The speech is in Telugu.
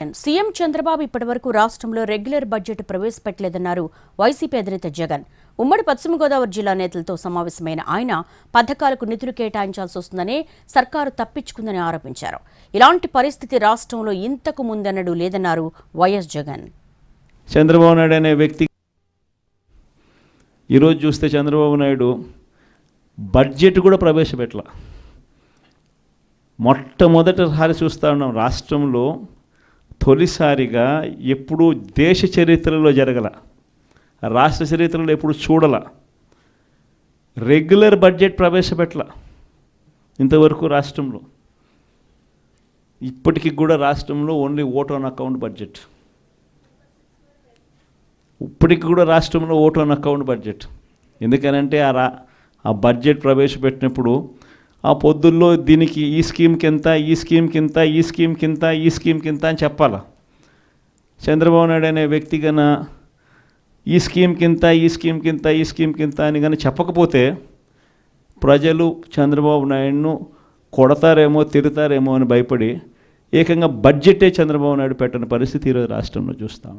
సీఎం చంద్రబాబు ఇప్పటివరకు రాష్ట్రంలో రెగ్యులర్ బడ్జెట్ ప్రవేశపెట్టలేదన్నారు వైసీపీ అధినేత జగన్. ఉమ్మడి పశ్చిమ గోదావరి జిల్లా నేతలతో సమావేశమైన ఆయన పథకాలకు నిధులు కేటాయించాల్సి వస్తుందని సర్కారు తప్పించుకుందని ఆరోపించారు. ఇలాంటి పరిస్థితి రాష్ట్రంలో ఇంతకు ముందెన్నడూ లేదన్నారు వైఎస్ జగన్. చంద్రబాబు నాయుడు అనే వ్యక్తి ఈరోజు చూస్తే చంద్రబాబు నాయుడు బడ్జెట్ కూడా ప్రవేశపెట్టల. మొట్టమొదటిసారి చూస్తూ ఉన్నాం రాష్ట్రంలో తొలిసారిగా ఎప్పుడూ దేశ చరిత్రలో జరగల, రాష్ట్ర చరిత్రలో ఎప్పుడు చూడల రెగ్యులర్ బడ్జెట్ ప్రవేశపెట్టల ఇంతవరకు రాష్ట్రంలో. ఇప్పటికి కూడా రాష్ట్రంలో only vote on account budget. ఇప్పటికి కూడా రాష్ట్రంలో ఓట్ ఆన్ అకౌంట్ బడ్జెట్. ఎందుకనంటే ఆ బడ్జెట్ ప్రవేశపెట్టినప్పుడు ఆ పొద్దుల్లో దీనికి ఈ స్కీమ్కి ఎంత, ఈ స్కీమ్కి ఎంత, ఈ స్కీమ్కి ఎంత, ఈ స్కీమ్కి ఎంత అని చెప్పాలా. చంద్రబాబు నాయుడు అనే వ్యక్తి కన్నా ఈ స్కీమ్కి ఇంత, ఈ స్కీమ్కి ఇంత, ఈ స్కీమ్కి ఇంత అని కానీ చెప్పకపోతే ప్రజలు చంద్రబాబు నాయుడును కొడతారేమో, తిడతారేమో అని భయపడి ఏకంగా బడ్జెటే చంద్రబాబు నాయుడు పెట్టని పరిస్థితి ఈరోజు రాష్ట్రంలో చూస్తాం.